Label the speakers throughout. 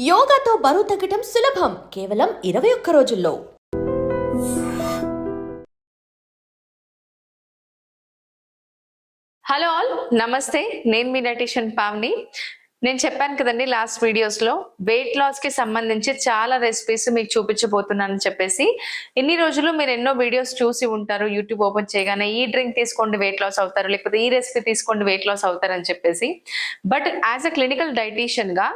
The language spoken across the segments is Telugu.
Speaker 1: యోగాతో బరువు తగ్గటం సులభం కేవలం 21 రోజుల్లో.
Speaker 2: హలో ఆల్, నమస్తే. నేను మీ డైటీషియన్ పావని. నేను చెప్పాను కదండి లాస్ట్ వీడియోస్లో వెయిట్ లాస్కి సంబంధించి చాలా రెసిపీస్ మీకు చూపించబోతున్నానని చెప్పేసి. ఇన్ని రోజులు మీరు ఎన్నో వీడియోస్ చూసి ఉంటారు. యూట్యూబ్ ఓపెన్ చేయగానే ఈ డ్రింక్ తీసుకోండి వెయిట్ లాస్ అవుతారు, లేకపోతే ఈ రెసిపీ తీసుకోండి వెయిట్ లాస్ అవుతారని చెప్పేసి. బట్ యాజ్ అ క్లినికల్ డైటీషియన్గా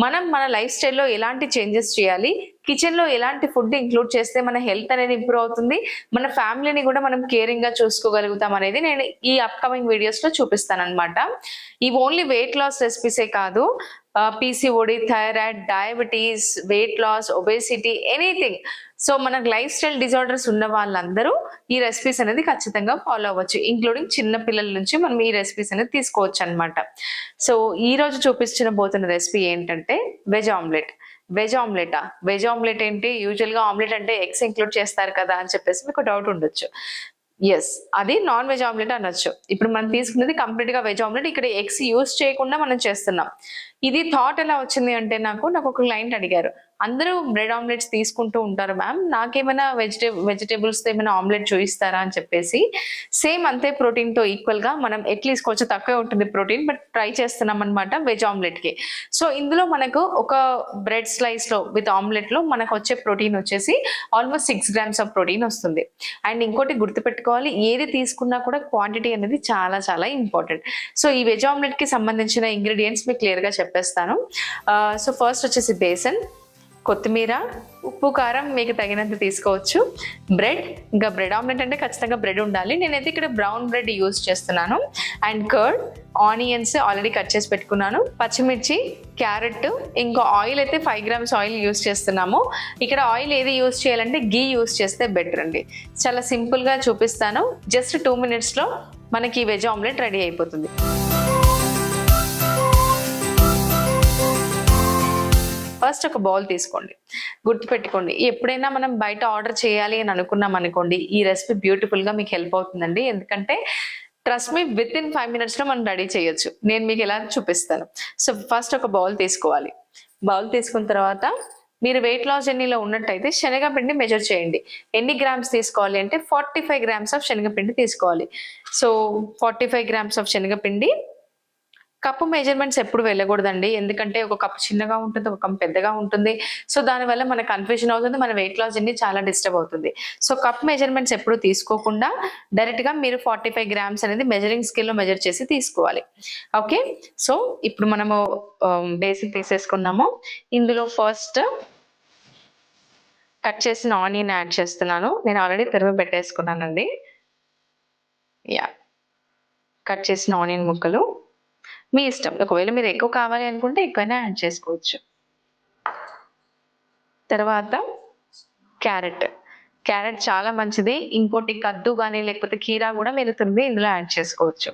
Speaker 2: మనం మన లైఫ్ స్టైల్లో ఎలాంటి చేంజెస్ చేయాలి, కిచెన్లో ఎలాంటి ఫుడ్ ఇంక్లూడ్ చేస్తే మన హెల్త్ అనేది ఇంప్రూవ్ అవుతుంది, మన ఫ్యామిలీని కూడా మనం కేరింగ్గా చూసుకోగలుగుతాం అనేది నేను ఈ అప్కమింగ్ వీడియోస్లో చూపిస్తాను అనమాట. ఇవి ఓన్లీ వెయిట్ లాస్ రెసిపీసే కాదు, PCOD, thyroid, diabetes, weight loss, obesity, anything. So మనకు లైఫ్ స్టైల్ డిజార్డర్స్ ఉన్న వాళ్ళందరూ ఈ రెసిపీస్ అనేది ఖచ్చితంగా ఫాలో అవ్వచ్చు. ఇంక్లూడింగ్ చిన్న పిల్లల నుంచి మనం ఈ రెసిపీస్ అనేది తీసుకోవచ్చు అనమాట. సో ఈ రోజు చూపించబోతున్న రెసిపీ ఏంటంటే వెజ్ ఆమ్లెట్. వెజ్ ఆమ్లెట్ ఏంటి? యూజువల్గా ఆమ్లెట్ అంటే ఎగ్స్ ఇంక్లూడ్ చేస్తారు కదా అని చెప్పేసి మీకు డౌట్ ఉండొచ్చు. ఎస్, అది నాన్ వెజ్ ఆమ్లెట్ అనొచ్చు. ఇప్పుడు మనం తీసుకున్నది కంప్లీట్ గా వెజ్ ఆమ్లెట్. ఇక్కడ ఎగ్స్ యూజ్ చేయకుండా మనం చేస్తున్నాం. ఇది థాట్ ఎలా వచ్చింది అంటే నాకు ఒక క్లయింట్ అడిగారు, అందరూ బ్రెడ్ ఆమ్లెట్స్ తీసుకుంటూ ఉంటారు మ్యామ్, నాకేమైనా వెజిటేబుల్స్ ఏమైనా ఆమ్లెట్ చూపిస్తారా అని చెప్పేసి. సేమ్ అంతే ప్రోటీన్తో ఈక్వల్గా మనం అట్లీస్ట్ కొంచెం తక్కువే ఉంటుంది ప్రోటీన్, బట్ ట్రై చేస్తున్నాం అనమాట వెజ్ ఆమ్లెట్కి. సో ఇందులో మనకు ఒక బ్రెడ్ స్లైస్లో విత్ ఆమ్లెట్లో మనకు వచ్చే ప్రోటీన్ వచ్చేసి ఆల్మోస్ట్ 6 grams ఆఫ్ ప్రోటీన్ వస్తుంది. అండ్ ఇంకోటి గుర్తుపెట్టుకోవాలి, ఏది తీసుకున్నా కూడా క్వాంటిటీ అనేది చాలా చాలా ఇంపార్టెంట్. సో ఈ వెజ్ ఆమ్లెట్కి సంబంధించిన ఇంగ్రీడియంట్స్ మీకు క్లియర్గా చెప్పేస్తాను. సో ఫస్ట్ వచ్చేసి బేసన్, కొత్తిమీర, ఉప్పు, కారం మీకు తగినంత తీసుకోవచ్చు, బ్రెడ్. ఇంకా బ్రెడ్ ఆమ్లెట్ అంటే ఖచ్చితంగా బ్రెడ్ ఉండాలి. నేనైతే ఇక్కడ బ్రౌన్ బ్రెడ్ యూజ్ చేస్తున్నాను. And curd, onions already cut చేసి పెట్టుకున్నాను, పచ్చిమిర్చి, క్యారెట్, ఇంకా ఆయిల్ అయితే 5 grams ఆయిల్ యూజ్ చేస్తున్నాము. ఇక్కడ ఆయిల్ ఏది యూజ్ చేయాలంటే గీ యూజ్ చేస్తే బెటర్ అండి. చాలా సింపుల్గా చూపిస్తాను. జస్ట్ 2 minutesలో మనకి వెజ్ ఆమ్లెట్ రెడీ అయిపోతుంది. ఫస్ట్ ఒక బౌల్ తీసుకోండి. గుర్తుపెట్టుకోండి, ఎప్పుడైనా మనం బయట ఆర్డర్ చేయాలి అని అనుకున్నాం అనుకోండి, ఈ రెసిపీ బ్యూటిఫుల్గా మీకు హెల్ప్ అవుతుందండి. ఎందుకంటే ట్రస్ట్ మీ, విత్ ఇన్ 5 minutesలో మనం రెడీ చేయొచ్చు. నేను మీకు ఎలా చూపిస్తాను. సో ఫస్ట్ ఒక బౌల్ తీసుకోవాలి. బౌల్ తీసుకున్న తర్వాత మీరు వెయిట్ లాస్ జర్నీలో ఉన్నట్టయితే శనగపిండి మెజర్ చేయండి. ఎన్ని గ్రామ్స్ తీసుకోవాలి అంటే 45 grams ఆఫ్ శనగపిండి తీసుకోవాలి. సో 45 grams ఆఫ్ శనగపిండి. కప్పు మెజర్మెంట్స్ ఎప్పుడు వెళ్ళకూడదండి, ఎందుకంటే ఒక కప్పు చిన్నగా ఉంటుంది, ఒక కప్పు పెద్దగా ఉంటుంది. సో దానివల్ల మనకు కన్ఫ్యూజన్ అవుతుంది, మన వెయిట్ లాస్ జర్నీ చాలా డిస్టర్బ్ అవుతుంది. సో కప్ మెజర్మెంట్స్ ఎప్పుడు తీసుకోకుండా డైరెక్ట్గా మీరు 45 grams అనేది మెజరింగ్ స్కేల్లో మెజర్ చేసి తీసుకోవాలి. ఓకే, సో ఇప్పుడు మనము బేసిక్ తీసేసుకున్నాము. ఇందులో ఫస్ట్ కట్ చేసిన ఆనియన్ యాడ్ చేస్తున్నాను. నేను ఆల్రెడీ తరిమి పెట్టేసుకున్నానండి. యా, కట్ చేసిన ఆనియన్ ముక్కలు మీ ఇష్టం. ఒకవేళ మీరు ఎక్కువ కావాలి అనుకుంటే ఎక్కువైనా యాడ్ చేసుకోవచ్చు. తర్వాత క్యారెట్ చాలా మంచిది. ఇంకోటి కద్దు కానీ లేకపోతే కీరా కూడా మీరు తురిమి ఇందులో యాడ్ చేసుకోవచ్చు.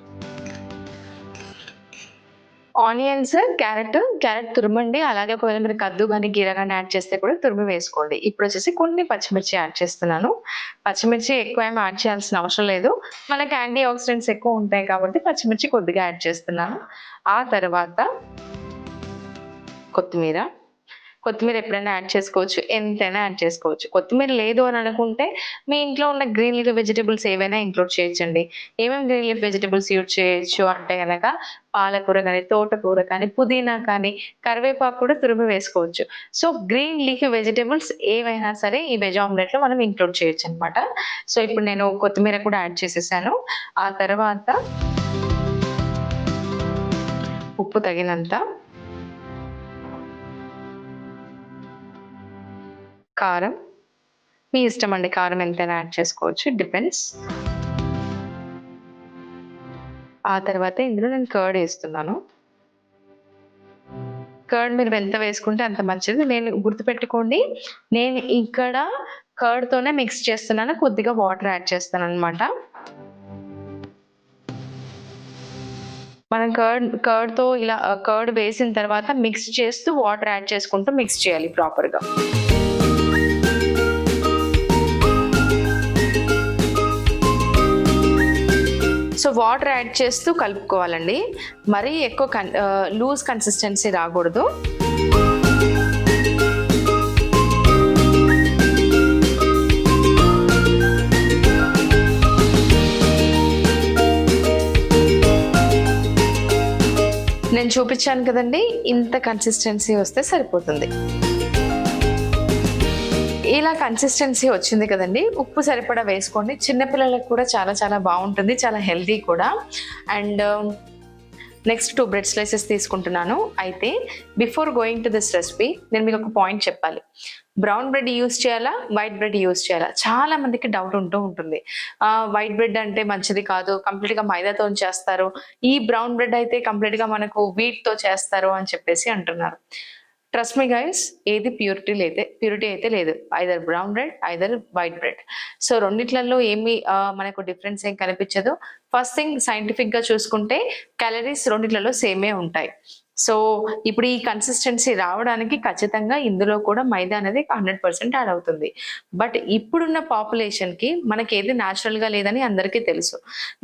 Speaker 2: ఆనియన్స్, క్యారెట్ తురమండి. అలాగే ఒకవేళ మీరు కద్దు కానీ కీరా కానీ యాడ్ చేస్తే కూడా తురిమి వేసుకోండి. ఇప్పుడు వచ్చేసి కొన్ని పచ్చిమిర్చి యాడ్ చేస్తున్నాను. పచ్చిమిర్చి ఎక్కువ ఏమి యాడ్ చేయాల్సిన అవసరం లేదు, మనకి యాంటీ ఆక్సిడెంట్స్ ఎక్కువ ఉంటాయి కాబట్టి పచ్చిమిర్చి కొద్దిగా యాడ్ చేస్తున్నాను. ఆ తర్వాత కొత్తిమీర ఎప్పుడైనా యాడ్ చేసుకోవచ్చు, ఎంతైనా యాడ్ చేసుకోవచ్చు. కొత్తిమీర లేదు అని అనుకుంటే మీ ఇంట్లో ఉన్న గ్రీన్ లీఫ్ వెజిటబుల్స్ ఏవైనా ఇంక్లూడ్ చేయొచ్చండి. ఏమేమి గ్రీన్ లీఫ్ వెజిటబుల్స్ యూజ్ చేయొచ్చు అంటే కనుక పాలకూర కానీ, తోటకూర కానీ, పుదీనా కానీ, కరివేపాకు కూడా తురిమి వేసుకోవచ్చు. సో గ్రీన్ లీఫ్ వెజిటబుల్స్ ఏవైనా సరే ఈ వెజ్ ఆమ్లెట్లో మనం ఇంక్లూడ్ చేయొచ్చు అనమాట. సో ఇప్పుడు నేను కొత్తిమీర కూడా యాడ్ చేసేసాను. ఆ తర్వాత ఉప్పు తగినంత, కారం మీ ఇష్టం అండి, కారం ఎంతైనా యాడ్ చేసుకోవచ్చు, డిపెండ్స్. ఆ తర్వాత ఇందులో నేను కర్డ్ వేస్తున్నాను. కర్డ్ మీరు ఎంత వేసుకుంటే అంత మంచిది. నేను గుర్తుపెట్టుకోండి, నేను ఇక్కడ కర్డ్తోనే మిక్స్ చేస్తున్నాను, కొద్దిగా వాటర్ యాడ్ చేస్తాను అనమాట. మనం కర్డ్తో ఇలా కర్డ్ వేసిన తర్వాత మిక్స్ చేస్తూ వాటర్ యాడ్ చేసుకుంటూ మిక్స్ చేయాలి ప్రాపర్గా. సో వాటర్ యాడ్ చేస్తూ కలుపుకోవాలండి. మరీ ఎక్కువ లూజ్ కన్సిస్టెన్సీ రాకూడదు. నేను చూపించాను కదండి, ఇంత కన్సిస్టెన్సీ వస్తే సరిపోతుంది. ఇలా కన్సిస్టెన్సీ వచ్చింది కదండి, ఉప్పు సరిపడా వేసుకోండి. చిన్నపిల్లలకు కూడా చాలా చాలా బాగుంటుంది, చాలా హెల్దీ కూడా. అండ్ నెక్స్ట్ 2 బ్రెడ్ స్లైసెస్ తీసుకుంటున్నాను. అయితే before going to this recipe నేను మీకు ఒక పాయింట్ చెప్పాలి. బ్రౌన్ బ్రెడ్ యూస్ చేయాలా, వైట్ బ్రెడ్ యూస్ చేయాలా, చాలా మందికి డౌట్ ఉంటుంది. వైట్ బ్రెడ్ అంటే మంచిది కాదు, కంప్లీట్ గా మైదాతో చేస్తారు, ఈ బ్రౌన్ బ్రెడ్ అయితే కంప్లీట్ గా మనకు వీట్ తో చేస్తారు అని చెప్పేసి అంటున్నారు. ట్రస్ట్ మీ గైస్, ఏది ప్యూరిటీ అయితే లేదు. Either brown bread, either white bread. So రెండిట్లలో ఏమి మనకు డిఫరెన్స్ ఏం కనిపించదు. ఫస్ట్ థింగ్, సైంటిఫిక్ గా చూసుకుంటే క్యాలరీస్ రెండిట్లలో సేమే ఉంటాయి. సో ఇప్పుడు ఈ కన్సిస్టెన్సీ రావడానికి ఖచ్చితంగా ఇందులో కూడా మైదా అనేది 100% యాడ్ అవుతుంది. బట్ ఇప్పుడున్న పాపులేషన్ కి మనకి ఏది న్యాచురల్ గా లేదని అందరికీ తెలుసు.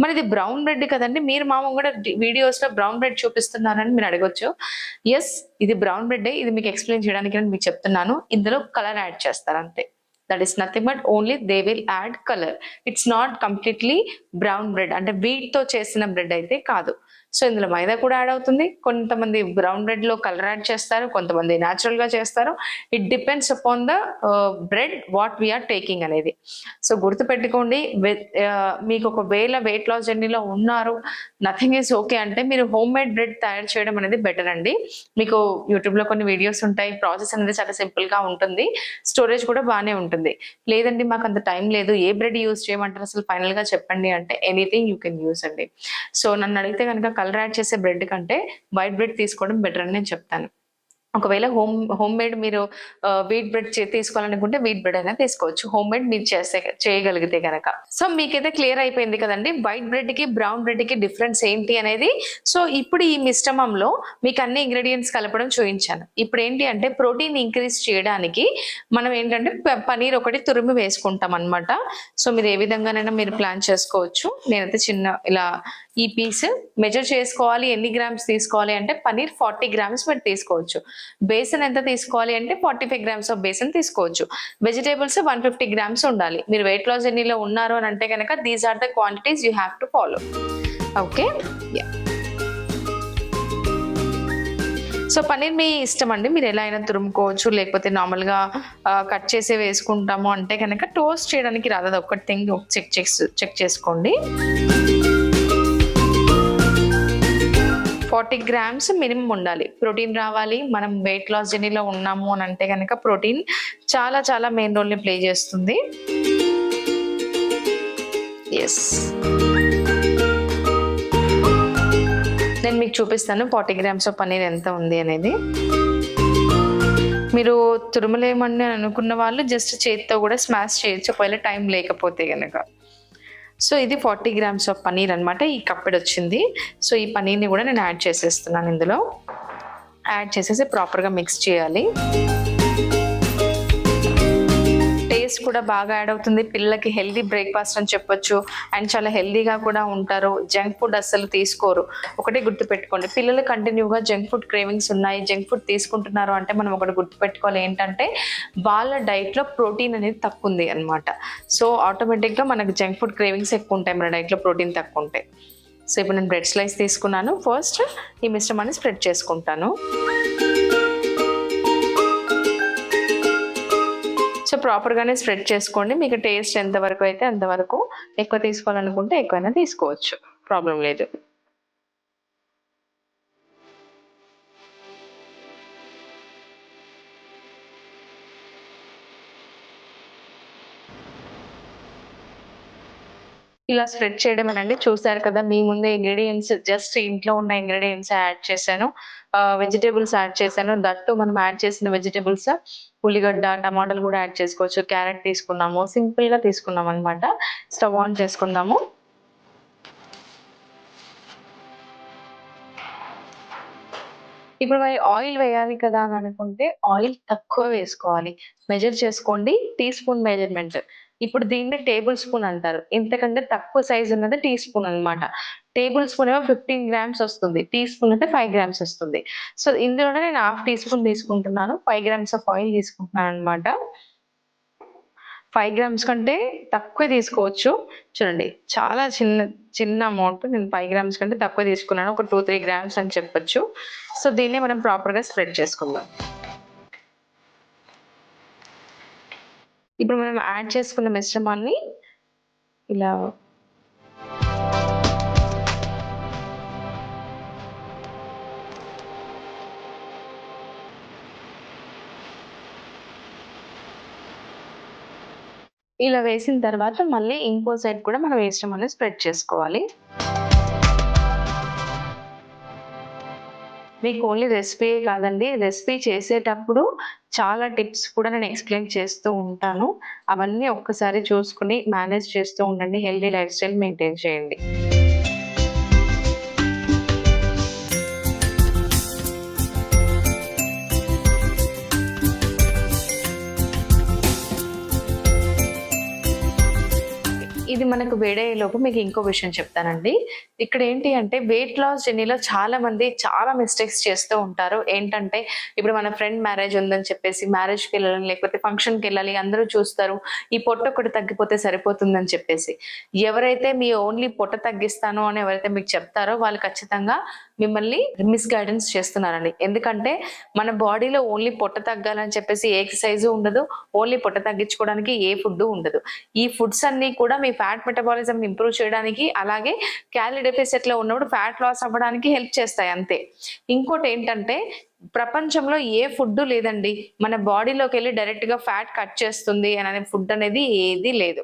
Speaker 2: మరి ఇది బ్రౌన్ బ్రెడ్ కదండి, మీరు మామ కూడా వీడియోస్ లో బ్రౌన్ బ్రెడ్ చూపిస్తున్నారని మీరు అడగొచ్చు. ఎస్, ఇది బ్రౌన్ బ్రెడ్. ఇది మీకు ఎక్స్ప్లెయిన్ చేయడానికి నేను మీకు చెప్తున్నాను. ఇందులో కలర్ యాడ్ చేస్తారు అంతే. That is nothing but only they will add colour. It's not completely brown bread, అంటే వీట్ తో చేసిన బ్రెడ్ అయితే కాదు. సో ఇందులో మైదా కూడా యాడ్ అవుతుంది. కొంతమంది బ్రౌన్ బ్రెడ్ లో కలర్ యాడ్ చేస్తారు, కొంతమంది న్యాచురల్ గా చేస్తారు. It depends upon the bread what we are taking అనేది. సో గుర్తు పెట్టుకోండి, మీకు ఒకవేళ వెయిట్ లాస్ జర్నీలో ఉన్నారు, నథింగ్ ఈజ్ ఓకే అంటే మీరు హోమ్ మేడ్ బ్రెడ్ తయారు చేయడం అనేది బెటర్ అండి. మీకు యూట్యూబ్ లో కొన్ని వీడియోస్ ఉంటాయి, ప్రాసెస్ అనేది చాలా సింపుల్ గా ఉంటుంది, స్టోరేజ్ కూడా బాగానే ఉంటుంది. లేదండి మాకు అంత టైం లేదు, ఏ బ్రెడ్ యూజ్ చేయమంటారు అసలు ఫైనల్ గా చెప్పండి అంటే ఎనీథింగ్ యూ కెన్ యూజ్ అండి. సో నన్ను అడిగితే కనుక కలర్ యాడ్ చేసే బ్రెడ్ కంటే వైట్ బ్రెడ్ తీసుకోవడం బెటర్ అని నేను చెప్తాను. ఒకవేళ హోమ్ మేడ్ మీరు వీట్ బ్రెడ్ తీసుకోవాలనుకుంటే వీట్ బ్రెడ్ అయినా తీసుకోవచ్చు, హోమ్ మేడ్ మీరు చేయగలిగితే కనుక. సో మీకైతే క్లియర్ అయిపోయింది కదండి వైట్ బ్రెడ్ కి బ్రౌన్ బ్రెడ్ కి డిఫరెన్స్ ఏంటి అనేది. సో ఇప్పుడు ఈ మిశ్రమంలో మీకు అన్ని ఇంగ్రీడియంట్స్ కలపడం చూపించాను. ఇప్పుడు ఏంటి అంటే ప్రోటీన్ ఇంక్రీజ్ చేయడానికి మనం ఏంటంటే పనీర్ ఒకటి తురిమి వేసుకుంటాం అనమాట. సో మీరు ఏ విధంగానైనా మీరు ప్లాన్ చేసుకోవచ్చు. నేనైతే చిన్న ఇలా ఈ పీస్ మెజర్ చేసుకోవాలి, ఎన్ని గ్రామ్స్ తీసుకోవాలి అంటే పనీర్ 40 గ్రామ్స్ మీరు తీసుకోవచ్చు. బేసన్ ఎంత తీసుకోవాలి అంటే 45 గ్రామ్స్ ఆఫ్ బేసన్ తీసుకోవచ్చు. వెజిటేబుల్స్ 150 గ్రామ్స్ ఉండాలి. మీరు వెయిట్ లాస్ జర్నీలో ఉన్నారు అని అంటే కనుక these are the quantities you have to follow. Okay, so paneer మీ ఇష్టం అండి, మీరు ఎలా అయినా తురుముకోవచ్చు, లేకపోతే నార్మల్గా కట్ చేసి వేసుకుంటాము అంటే కనుక టోస్ట్ చేయడానికి రాదు. అది ఒక్కటి థింగ్ చెక్ చేసుకోండి. 40 గ్రామ్స్ మినిమం ఉండాలి, ప్రోటీన్ రావాలి. మనం వెయిట్ లాస్ జర్నీలో ఉన్నాము అని అంటే కనుక ప్రోటీన్ చాలా చాలా మెయిన్ రోల్ని ప్లే చేస్తుంది. ఎస్, నేను మీకు చూపిస్తాను 40 గ్రామ్స్ ఆఫ్ పన్నీర్ ఎంత ఉంది అనేది. మీరు తురుమలేమని అనుకున్న వాళ్ళు జస్ట్ చేతితో కూడా స్మాష్ చేయొచ్చు ఒకవేళ టైం లేకపోతే కనుక. సో ఇది 40 గ్రామ్స్ ఆఫ్ పనీర్ అనమాట. ఈ కప్పెడ్ వచ్చింది. సో ఈ పనీర్ని కూడా నేను యాడ్ చేసేస్తున్నాను. ఇందులో యాడ్ చేసేసి ప్రాపర్గా మిక్స్ చేయాలి. టేస్ట్ కూడా బాగా యాడ్ అవుతుంది. పిల్లలకి హెల్దీ బ్రేక్ఫాస్ట్ అని చెప్పొచ్చు, అండ్ చాలా హెల్దీగా కూడా ఉంటారు. జంక్ ఫుడ్ అస్సలు తీసుకోరు. ఒకటే గుర్తుపెట్టుకోండి, పిల్లలు కంటిన్యూగా జంక్ ఫుడ్ క్రేవింగ్స్ ఉన్నాయి, జంక్ ఫుడ్ తీసుకుంటున్నారు అంటే మనం ఒకటి గుర్తుపెట్టుకోవాలి ఏంటంటే వాళ్ళ డైట్లో ప్రోటీన్ అనేది తక్కువ ఉంది అనమాట. సో ఆటోమేటిక్గా మనకు జంక్ ఫుడ్ క్రేవింగ్స్ ఎక్కువ ఉంటాయి మన డైట్లో ప్రోటీన్ తక్కువ ఉంటాయి. సో ఇప్పుడు నేను బ్రెడ్ స్లైస్ తీసుకున్నాను. ఫస్ట్ ఈ మిశ్రమాన్ని స్ప్రెడ్ చేసుకుంటాను. సో ప్రాపర్గానే స్ప్రెడ్ చేసుకోండి. మీకు టేస్ట్ ఎంతవరకు అయితే అంతవరకు, ఎక్కువ తీసుకోవాలనుకుంటే ఎక్కువైనా తీసుకోవచ్చు, ప్రాబ్లం లేదు. ఇలా స్ప్రెడ్ చేయడం అనండి. చూసారు కదా మీ ముందే ఇంగ్రీడియంట్స్, జస్ట్ ఇంట్లో ఉన్న ఇంగ్రీడియంట్స్ యాడ్ చేశాను, వెజిటేబుల్స్ యాడ్ చేశాను. దట్టు మనం యాడ్ చేసిన వెజిటేబుల్స్ ఉల్లిగడ్డ, టమాటాలు కూడా యాడ్ చేసుకోవచ్చు. క్యారెట్ తీసుకున్నాము, సింపుల్ గా తీసుకున్నాం అనమాట. స్టవ్ ఆన్ చేసుకుందాము. ఇప్పుడు మరి ఆయిల్ వేయాలి కదా అని అనుకుంటే ఆయిల్ తక్కువ వేసుకోవాలి. మెజర్ చేసుకోండి, టీ స్పూన్ మెజర్మెంట్. ఇప్పుడు దీన్ని టేబుల్ స్పూన్ అంటారు. ఇంతకంటే తక్కువ సైజ్ ఉన్నది టీ స్పూన్ అనమాట. టేబుల్ స్పూన్ ఏమో 15 గ్రామ్స్ వస్తుంది, టీ స్పూన్ అంటే 5 గ్రామ్స్ వస్తుంది. సో ఇందులోనే నేను ½ టీ స్పూన్ తీసుకుంటున్నాను, 5 గ్రామ్స్ ఆఫ్ ఆయిల్ తీసుకుంటున్నాను అనమాట. 5 గ్రామ్స్ కంటే తక్కువే తీసుకోవచ్చు. చూడండి చాలా చిన్న అమౌంట్. నేను 5 గ్రామ్స్ కంటే తక్కువ తీసుకున్నాను. ఒక 2-3 గ్రామ్స్ అని చెప్పొచ్చు. సో దీన్ని మనం ప్రాపర్‌గా స్ప్రెడ్ చేసుకుందాం. ఇప్పుడు మనం యాడ్ చేసుకున్న మిశ్రమాన్ని ఇలా వేసిన తర్వాత మళ్ళీ ఇంకో సైడ్ కూడా మనం మిశ్రమాన్ని స్ప్రెడ్ చేసుకోవాలి. మీకు ఓన్లీ రెసిపీయే కాదండి, రెసిపీ చేసేటప్పుడు చాలా టిప్స్ కూడా నేను ఎక్స్‌ప్లెయిన్ చేస్తూ ఉంటాను. అవన్నీ ఒక్కసారి చూసుకొని మేనేజ్ చేస్తూ ఉండండి. హెల్తీ లైఫ్ స్టైల్ మెయింటైన్ చేయండి. ఇది మనకు వేడయ్యేలోపు మీకు ఇంకో విషయం చెప్తానండి. ఇక్కడ ఏంటి అంటే వెయిట్ లాస్ జర్నీలో చాలా మంది చాలా మిస్టేక్స్ చేస్తూ ఉంటారు. ఏంటంటే ఇప్పుడు మన ఫ్రెండ్ మ్యారేజ్ ఉందని చెప్పేసి మ్యారేజ్‌కి వెళ్ళాలి, లేకపోతే ఫంక్షన్‌కి వెళ్ళాలి, అందరూ చూస్తారు. ఈ పొట్ట ఒకటి తగ్గిపోతే సరిపోతుందని చెప్పేసి. ఎవరైతే మీ ఓన్లీ పొట్ట తగ్గిస్తాను అని ఎవరైతే మీకు చెప్తారో వాళ్ళు ఖచ్చితంగా మిమ్మల్ని మిస్‌గైడెన్స్ చేస్తున్నారండి. ఎందుకంటే మన బాడీలో ఓన్లీ పొట్ట తగ్గాలని చెప్పేసి ఏ ఎక్సర్సైజ్ ఉండదు. ఓన్లీ పొట్ట తగ్గించుకోవడానికి ఏ ఫుడ్ ఉండదు. ఈ ఫుడ్స్ అన్ని కూడా మీ ఫ్యాట్ మెటబాలిజం ఇంప్రూవ్ చేయడానికి, అలాగే క్యాలరీ డెఫిసిట్ లో ఉన్నప్పుడు ఫ్యాట్ లాస్ అవ్వడానికి హెల్ప్ చేస్తాయి అంతే. ఇంకోటి ఏంటంటే ప్రపంచంలో ఏ ఫుడ్ లేదండి మన బాడీలోకి వెళ్ళి డైరెక్ట్ గా ఫ్యాట్ కట్ చేస్తుంది అనే ఫుడ్ అనేది ఏది లేదు.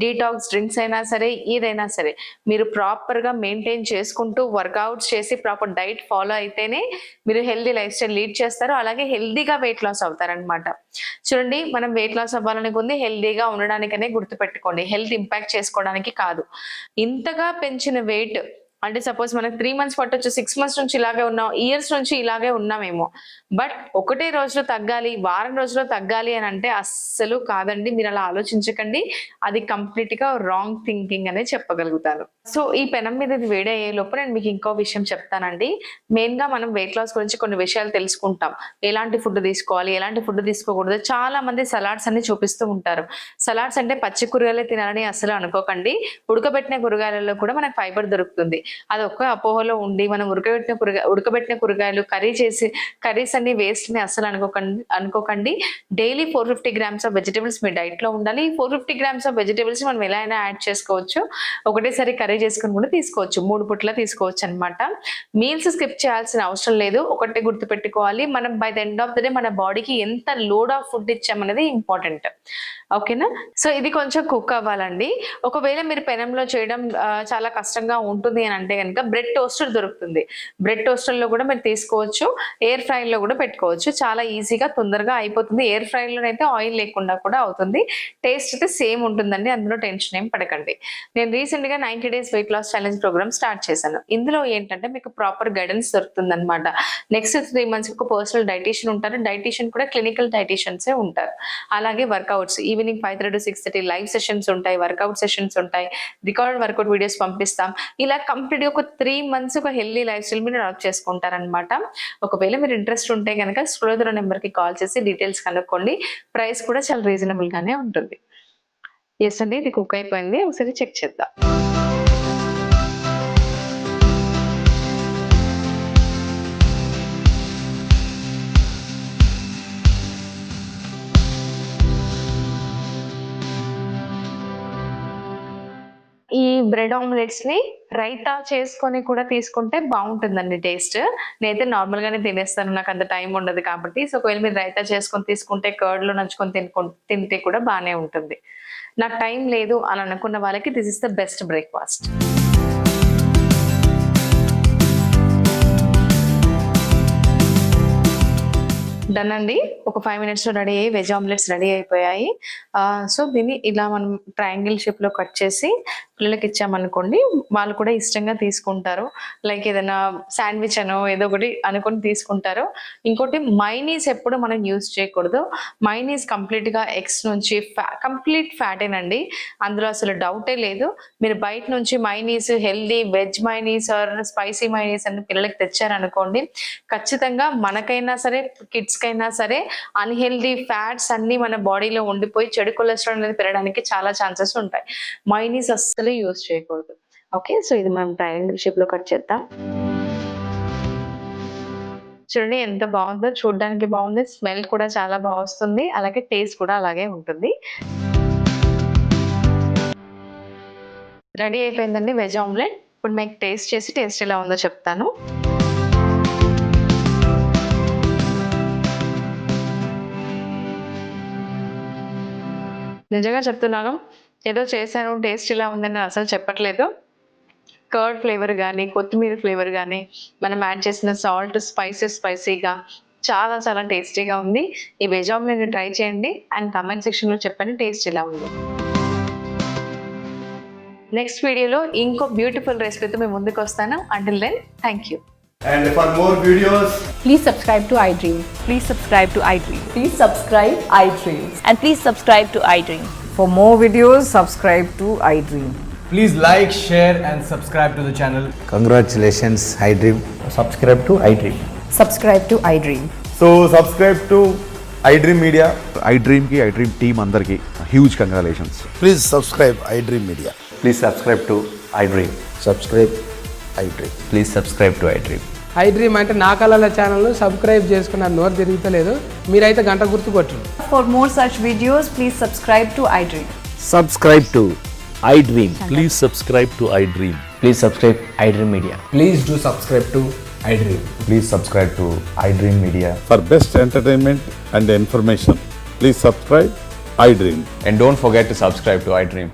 Speaker 2: డీటాక్స్ డ్రింక్స్ అయినా సరే, ఏదైనా సరే మీరు ప్రాపర్ గా మెయింటైన్ చేసుకుంటూ వర్కౌట్స్ చేసి ప్రాపర్ డైట్ ఫాలో అయితేనే మీరు హెల్దీ లైఫ్ స్టైల్ లీడ్ చేస్తారు. అలాగే హెల్దీగా వెయిట్ లాస్ అవుతారనమాట. చూడండి, మనం వెయిట్ లాస్ అవ్వాలని ఉంది హెల్దీగా ఉండడానికనే గుర్తుపెట్టుకోండి, హెల్త్ ఇంపాక్ట్ చేసుకోవడానికి కాదు. ఇంతగా పెంచిన వెయిట్ అంటే సపోజ్ మనకు 3 months పట్టొచ్చు, 6 months నుంచి ఇలాగే ఉన్నాం, ఇయర్స్ నుంచి ఇలాగే ఉన్నామేమో. బట్ ఒకటే రోజులో తగ్గాలి, వారం రోజుల్లో తగ్గాలి అని అంటే అస్సలు కాదండి. మీరు అలా ఆలోచించకండి. అది కంప్లీట్ గా రాంగ్ థింకింగ్ అనే చెప్పగలుగుతాను. సో ఈ పెనం మీద ఇది వేడయ్యే లోపు నేను మీకు ఇంకో విషయం చెప్తానండి. మెయిన్ గా మనం వెయిట్ లాస్ గురించి కొన్ని విషయాలు తెలుసుకుంటాం. ఎలాంటి ఫుడ్ తీసుకోవాలి, ఎలాంటి ఫుడ్ తీసుకోకూడదు. చాలా మంది సలాడ్స్ అన్ని చూపిస్తూ ఉంటారు. సలాడ్స్ అంటే పచ్చి కూరగాయలే తినాలని అసలు అనుకోకండి. ఉడకబెట్టిన కూరగాయలలో కూడా మనకు ఫైబర్ దొరుకుతుంది. అది ఒక్క అపోహలో ఉండి మనం ఉడకబెట్టిన కూరగాయలు కర్రీస్ అన్ని వేస్ట్ ని అసలు అనుకోకండి. Daily 450 grams of vegetables me diet లో ఉండాలి. 450 grams ఆఫ్ వెజిటబుల్స్ మనం ఎలా అయినా యాడ్ చేసుకోవచ్చు. ఒకటేసారి కర్రీ చేసుకుని కూడా తీసుకోవచ్చు, 3 పూట్ల తీసుకోవచ్చు అనమాట. మీల్స్ స్కిప్ చేయాల్సిన అవసరం లేదు. ఒకటి గుర్తు పెట్టుకోవాలి, మనం by the end of the day మన బాడీకి ఎంత లోడ్ ఆఫ్ ఫుడ్ ఇచ్చామనేది ఇంపార్టెంట్. ఓకేనా? సో ఇది కొంచెం కుక్ అవ్వాలండి. ఒకవేళ మీరు పెనంలో చేయడం చాలా కష్టంగా ఉంటుంది అని అంటే కనుక బ్రెడ్ టోస్టర్ దొరుకుతుంది. బ్రెడ్ టోస్టర్ లో కూడా మీరు తీసుకోవచ్చు, ఎయిర్ ఫ్రై లో కూడా పెట్టుకోవచ్చు. చాలా ఈజీగా తొందరగా అయిపోతుంది. ఎయిర్ ఫ్రై లోనైతే ఆయిల్ లేకుండా కూడా అవుతుంది. టేస్ట్ అయితే సేమ్ ఉంటుందండి, అందులో టెన్షన్ ఏం పడకండి. నేను రీసెంట్ గా 90 days weight loss challenge program start చేశాను. ఇందులో ఏంటంటే మీకు ప్రాపర్ గైడెన్స్ దొరుకుతుంది అనమాట. నెక్స్ట్ 3 months ఒక పర్సనల్ డైటీషియన్ ఉంటారు. డైటీషియన్ కూడా క్లినికల్ డైటీషియన్సే ఉంటారు. అలాగే workouts evening 5:30 to 6:30 live sessions ఉంటాయి, వర్కౌట్ సెషన్స్ ఉంటాయి, రికార్డ్ వర్కౌట్ వీడియోస్ పంపిస్తాం. ఇలా కంప్లీట్ గా ఒక 3 months ఒక హెల్దీ లైఫ్ స్టైల్ మీరు అడాప్ట్ చేసుకుంటారనమాట. ఒకవేళ మీరు ఇంట్రెస్ట్ ఉంటే కనుక స్క్రోల్ నెంబర్ కి కాల్ చేసి డీటెయిల్స్ కనుక్కోండి. ప్రైస్ కూడా చాలా రీజనబుల్ గానే ఉంటుంది. ఎస్ అండి, ఇది కుక్ అయిపోయింది. ఒకసారి చెక్ చేద్దాం. ఈ బ్రెడ్ ఆమ్లెట్స్ ని రైతా చేసుకొని కూడా తీసుకుంటే బాగుంటుందండి టేస్ట్. నేనైతే నార్మల్ గానే తినేస్తాను, నాకు అంత టైం ఉండదు కాబట్టి. సో ఒకవేళ మీరు రైతా చేసుకొని తీసుకుంటే కర్డ్ లో నంచుకొని తింటే కూడా బాగానే ఉంటుంది. నాకు టైం లేదు అని అనుకున్న వాళ్ళకి this is the best breakfast. Done అండి. ఒక 5 minutes లో రెడీ అయ్యి వెజ్ ఆమ్లెట్స్ రెడీ అయిపోయాయి. సో దీన్ని ఇలా మనం ట్రయాంగిల్ షేప్ లో కట్ చేసి పిల్లలకి ఇచ్చామనుకోండి వాళ్ళు కూడా ఇష్టంగా తీసుకుంటారు. లైక్ ఏదైనా శాండ్విచ్ అనో ఏదో ఒకటి అనుకొని తీసుకుంటారు. ఇంకోటి మైనీస్ ఎప్పుడు మనం యూజ్ చేయకూడదు. మైనీస్ కంప్లీట్గా ఎగ్స్ నుంచి కంప్లీట్ ఫ్యాటేనండి, అందులో అసలు డౌటే లేదు. మీరు బయట నుంచి mayonnaise healthy veg mayonnaise or spicy mayonnaise అని పిల్లలకి తెచ్చారనుకోండి, ఖచ్చితంగా మనకైనా సరే కిడ్స్ కైనా సరే అన్హెల్దీ ఫ్యాట్స్ అన్ని మన బాడీలో ఉండిపోయి చెడు కొలెస్ట్రాల్ అనేది పెరగడానికి చాలా ఛాన్సెస్ ఉంటాయి. మైనీస్ అస్సలు యూజ్ చేయకూడదు. ఓకే, సో ఇది మనం ట్రయాంగిల్ షేప్ లో కట్ చేద్దాం. చూడండి ఎంత బాగుందో, చూడడానికి బాగుంది, స్మెల్ కూడా చాలా బాగా వస్తుంది, అలాగే టేస్ట్ కూడా అలాగే ఉంటుంది. రెడీ అయిపోయిందండి వెజ్ ఆమ్లెట్. ఇప్పుడు మీకు టేస్ట్ చేసి టేస్ట్ ఎలా ఉందో చెప్తాను. నిజంగా చెప్తున్నాను, ఏదో చేశాను టేస్ట్ ఇలా ఉందని నేను అసలు చెప్పట్లేదు. కర్డ్ ఫ్లేవర్ కానీ కొత్తిమీర ఫ్లేవర్ కానీ మనం యాడ్ చేసిన సాల్ట్ స్పైసీగా చాలా చాలా టేస్టీగా ఉంది. ఈ వెజ్ ఆమ్లెట్ ట్రై చేయండి అండ్ కామెంట్ సెక్షన్లో చెప్పండి టేస్ట్ ఎలా ఉంది. నెక్స్ట్ వీడియోలో ఇంకో బ్యూటిఫుల్ రెసిపీతో మేము ముందుకు వస్తాను. Until then thank you.
Speaker 3: And for more videos,
Speaker 4: Please subscribe to iDream.
Speaker 5: Please subscribe to iDream.
Speaker 4: Please subscribe iDream.
Speaker 5: And please subscribe to iDream.
Speaker 4: For more videos, subscribe to iDream.
Speaker 3: please like, share and subscribe to the channel.
Speaker 6: Congratulations, iDream.
Speaker 7: subscribe to iDream.
Speaker 4: Subscribe to iDream.
Speaker 3: So subscribe to iDream Media.
Speaker 8: iDream ki iDream team andarki huge congratulations.
Speaker 6: Please subscribe iDream Media.
Speaker 7: Please subscribe to iDream.
Speaker 6: Subscribe iDream.
Speaker 7: Please subscribe to iDream.
Speaker 9: iDream అంటే నా కళల ఛానల్ సబ్స్క్రైబ్ చేసుకున్నారు, నోరు తిరుగుతలేదు, మీరైతే గంట గుర్తు కొట్టండి.
Speaker 4: For more such videos, please subscribe to iDream.
Speaker 6: Subscribe to iDream.
Speaker 10: Please subscribe to iDream.
Speaker 7: Please subscribe iDream Media.
Speaker 9: Please do subscribe to iDream.
Speaker 7: Please subscribe to iDream Media.
Speaker 8: For best entertainment and information, please subscribe iDream.
Speaker 7: And don't forget to subscribe to iDream.